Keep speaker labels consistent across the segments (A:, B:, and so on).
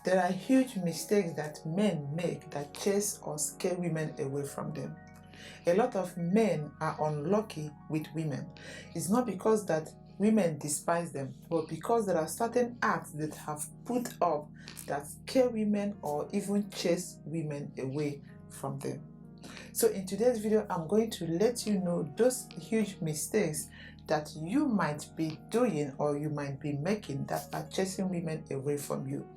A: There are huge mistakes that men make that chase or scare women away from them. A lot of men are unlucky with women. It's not because that women despise them, but because there are certain acts that have put up that scare women or even chase women away from them. So in today's video, I'm going to let you know those huge mistakes that you might be doing or you might be making that are chasing women away from you.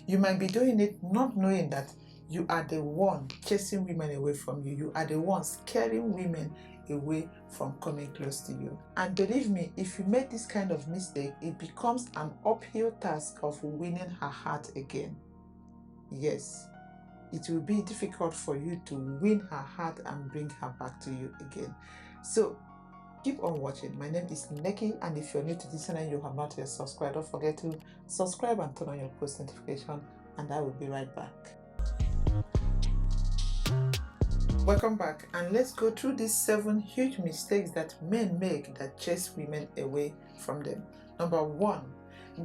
A: You might be doing it not knowing that you are the one chasing women away from you. You are the one scaring women away from coming close to you. And believe me, if you make this kind of mistake, it becomes an uphill task of winning her heart again. Yes, it will be difficult for you to win her heart and bring her back to you again. So keep on watching. My name is Nekky, and if you're new to this channel and you have not yet subscribed, don't forget to subscribe and turn on your post notification, and I will be right back. Welcome back, and let's go through these 7 huge mistakes that men make that chase women away from them. Number 1,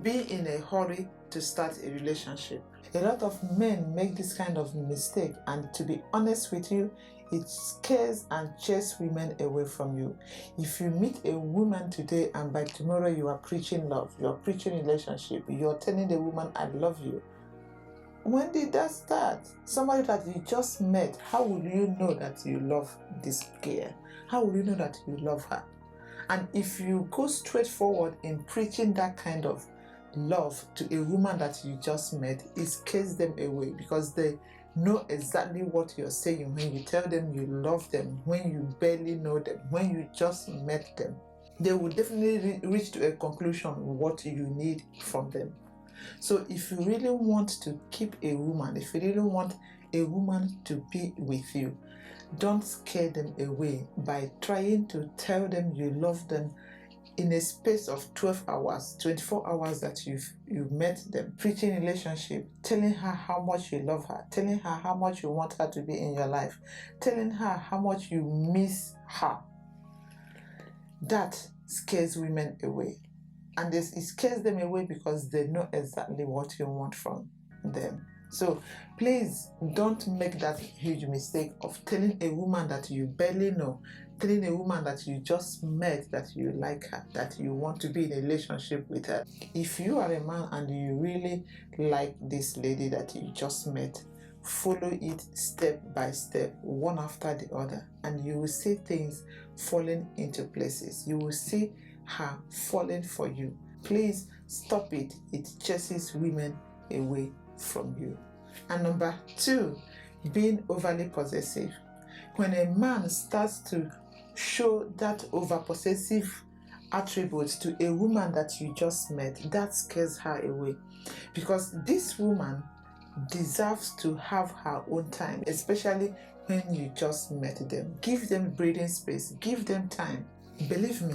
A: be in a hurry to start a relationship. A lot of men make this kind of mistake, and to be honest with you, it scares and chases women away from you. If you meet a woman today and by tomorrow you are preaching love, you are preaching relationship, you are telling the woman I love you, when did that start? Somebody that you just met, how will you know that you love this girl? How will you know that you love her? And if you go straight forward in preaching that kind of love to a woman that you just met, it scares them away because they know exactly what you're saying when you tell them you love them, when you barely know them, when you just met them. They will definitely reach to a conclusion what you need from them. So if you really want to keep a woman, if you really want a woman to be with you, don't scare them away by trying to tell them you love them in a space of 12 hours, 24 hours that you've met them. Preaching relationship, telling her how much you love her, telling her how much you want her to be in your life, telling her how much you miss her. That scares women away. And it scares them away because they know exactly what you want from them. So please don't make that huge mistake of telling a woman that you barely know, telling a woman that you just met that you like her, that you want to be in a relationship with her. If you are a man and you really like this lady that you just met, follow it step by step, one after the other, and you will see things falling into places. You will see her falling for you. Please stop it. It chases women away from you. And number 2, being overly possessive. When a man starts to show that over possessive attributes to a woman that you just met, that scares her away, because this woman deserves to have her own time, especially when you just met them. Give them breathing space, give them time. Believe me,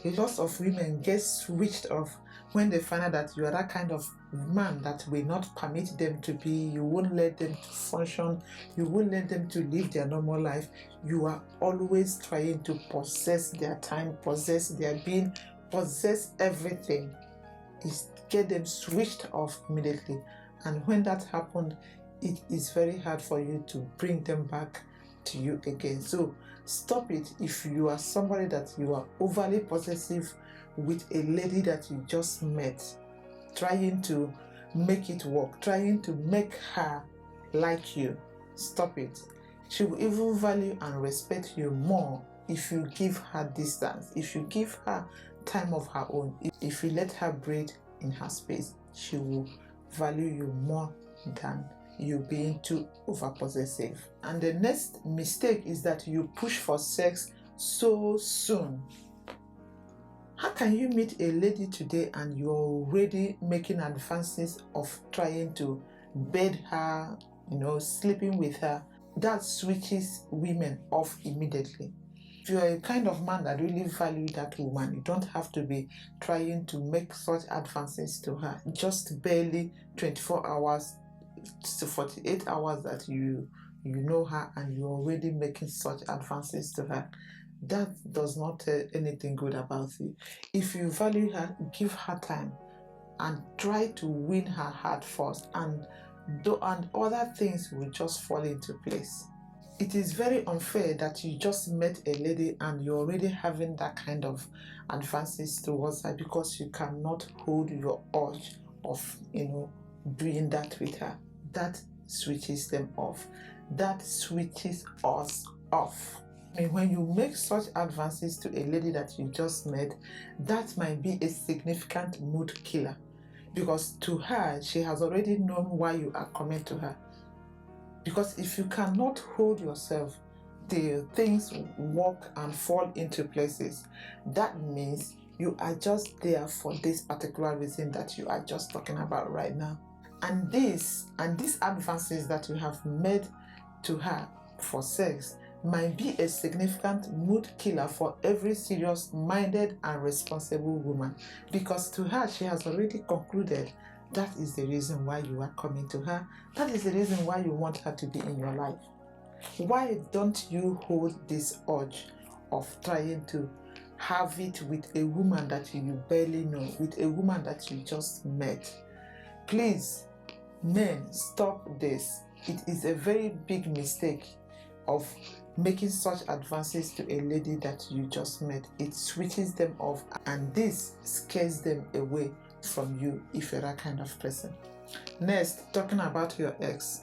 A: lots of women get switched off when they find out that you are that kind of man that will not permit them to be, you won't let them to function, you won't let them to live their normal life. You are always trying to possess their time, possess their being, possess everything. It's get them switched off immediately. And when that happened, it is very hard for you to bring them back to you again. So stop it. If you are somebody that you are overly possessive with a lady that you just met, trying to make it work, trying to make her like you, stop it. She will even value and respect you more if you give her distance, if you give her time of her own, if you let her breathe in her space. She will value you more than you being too over possessive. And the next mistake is that you push for sex so soon. How can you meet a lady today and you're already making advances of trying to bed her, sleeping with her? That switches women off immediately. If you're a kind of man that really values that woman, you don't have to be trying to make such advances to her. Just barely 24 hours to 48 hours that you know her and you're already making such advances to her. That does not tell anything good about you. If you value her, give her time. and try to win her heart first, and other things will just fall into place. It is very unfair that you just met a lady and you're already having that kind of advances towards her because you cannot hold your urge of, doing that with her. That switches them off. That switches us off. And when you make such advances to a lady that you just met, that might be a significant mood killer, because to her, she has already known why you are coming to her. Because if you cannot hold yourself, the things walk and fall into places. That means you are just there for this particular reason that you are just talking about right now. And these advances that you have made to her for sex might be a significant mood killer for every serious-minded and responsible woman, because to her, she has already concluded that is the reason why you are coming to her. That is the reason why you want her to be in your life. Why don't you hold this urge of trying to have it with a woman that you barely know, with a woman that you just met? Please, men, stop this. It is a very big mistake of making such advances to a lady that you just met. It switches them off, and this scares them away from you if you're that kind of person. Next, talking about your ex.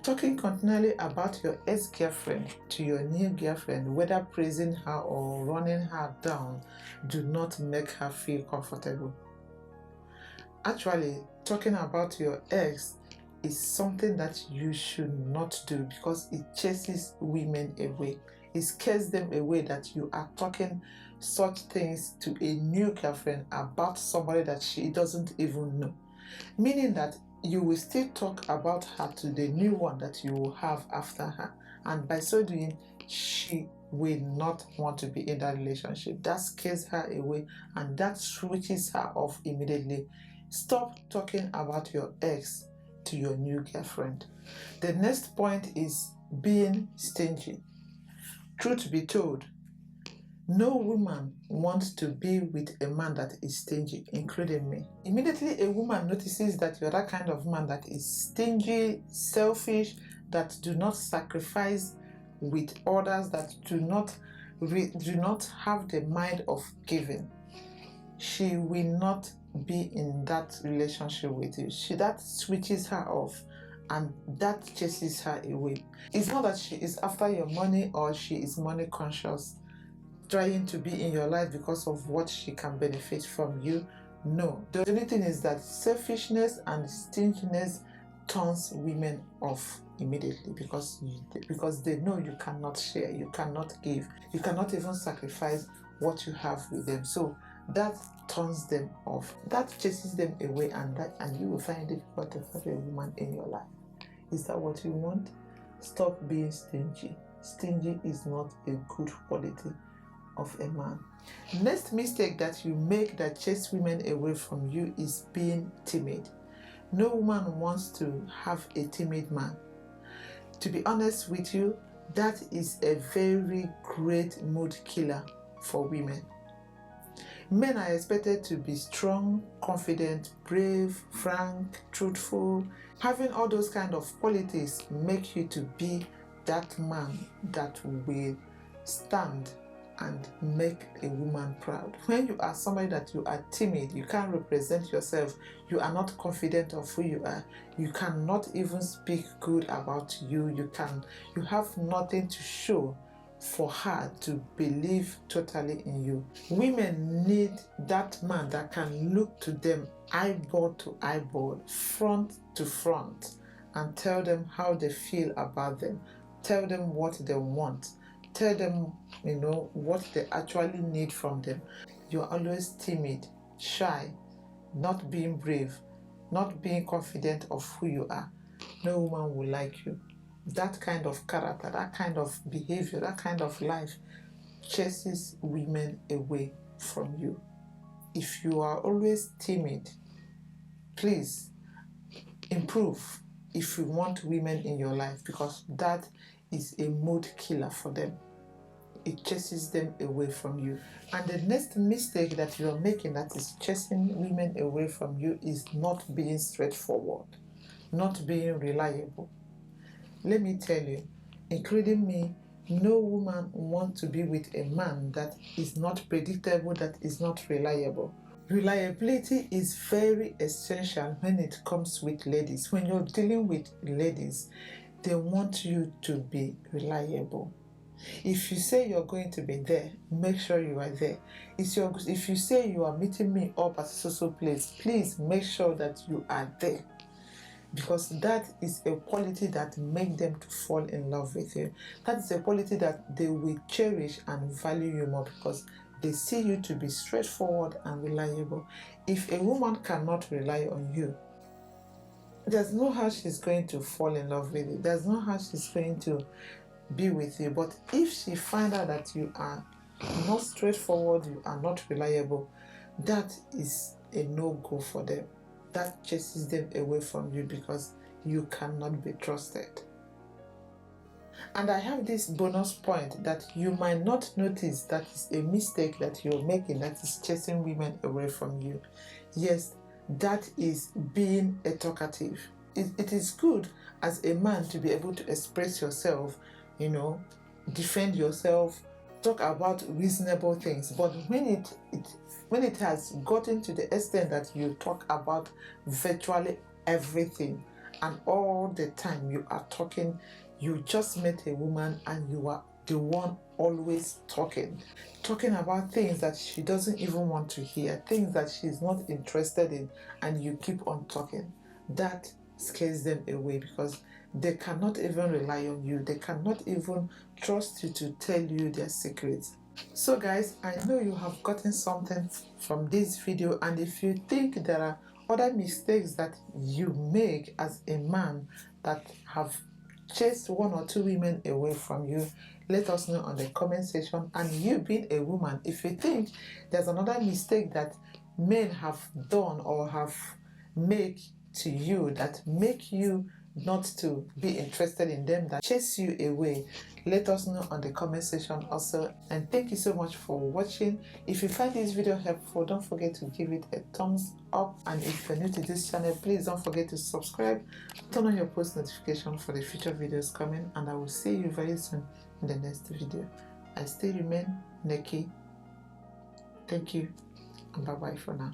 A: Talking continually about your ex-girlfriend to your new girlfriend, whether praising her or running her down, do not make her feel comfortable. Actually, talking about your ex is something that you should not do, because it chases women away. It scares them away that you are talking such things to a new girlfriend about somebody that she doesn't even know. Meaning that you will still talk about her to the new one that you will have after her. And by so doing, she will not want to be in that relationship. That scares her away, and that switches her off immediately. Stop talking about your ex to your new girlfriend. The next point is being stingy. Truth be told, no woman wants to be with a man that is stingy, including me. Immediately a woman notices that you're that kind of man that is stingy, selfish, that do not sacrifice with others, that do not have the mind of giving, she will not be in that relationship with you. That switches her off, and that chases her away. It's not that she is after your money or she is money conscious, trying to be in your life because of what she can benefit from you. No. The only thing is that selfishness and stinginess turns women off immediately, because they know you cannot share, you cannot give, you cannot even sacrifice what you have with them. So that turns them off, that chases them away, and you will find it difficult to have a woman in your life. Is that what you want? Stop being stingy. Stingy is not a good quality of a man. Next mistake that you make that chases women away from you is being timid. No woman wants to have a timid man. To be honest with you, that is a very great mood killer for women. Men are expected to be strong, confident, brave, frank, truthful. Having all those kind of qualities make you to be that man that will stand and make a woman proud. When you are somebody that you are timid, you can't represent yourself, you are not confident of who you are, you cannot even speak good about you, you have nothing to show for her to believe totally in you. Women need that man that can look to them eyeball to eyeball, front to front, and tell them how they feel about them, tell them what they want, tell them, what they actually need from them. You're always timid, shy, not being brave, not being confident of who you are. No woman will like you. That kind of character, that kind of behavior, that kind of life chases women away from you. If you are always timid, please improve if you want women in your life, because that is a mood killer for them. it chases them away from you. And the next mistake that you're making that is chasing women away from you is not being straightforward, not being reliable. Let me tell you, including me, no woman wants to be with a man that is not predictable, that is not reliable. Reliability is very essential when it comes with ladies. When you're dealing with ladies, they want you to be reliable. If you say you're going to be there, make sure you are there. If you say you are meeting me up at so place, please make sure that you are there. Because that is a quality that makes them to fall in love with you. That is a quality that they will cherish and value you more, because they see you to be straightforward and reliable. If a woman cannot rely on you, there's no how she's going to fall in love with you. There's no how she's going to be with you. But if she finds out that you are not straightforward, you are not reliable, that is a no-go for them. That chases them away from you because you cannot be trusted. And I have this bonus point that you might not notice, that is a mistake that you're making, that is chasing women away from you. Yes, that is being a talkative. It is good as a man to be able to express yourself, defend yourself, talk about reasonable things. But when it has gotten to the extent that you talk about virtually everything and all the time you are talking, you just met a woman and you are the one always talking about things that she doesn't even want to hear, things that she's not interested in, and you keep on talking, that scares them away because they cannot even rely on you. They cannot even trust you to tell you their secrets. So guys, I know you have gotten something from this video, and if you think there are other mistakes that you make as a man that have chased one or two women away from you, let us know on the comment section. And you being a woman, if you think there's another mistake that men have done or have made to you that make you not to be interested in them, that chase you away, let us know on the comment section also. And thank you so much for watching. If you find this video helpful, don't forget to give it a thumbs up, and if you're new to this channel, please don't forget to subscribe, turn on your post notification for the future videos coming, and I will see you very soon in the next video. I still remain Nekky. Thank you and bye bye for now.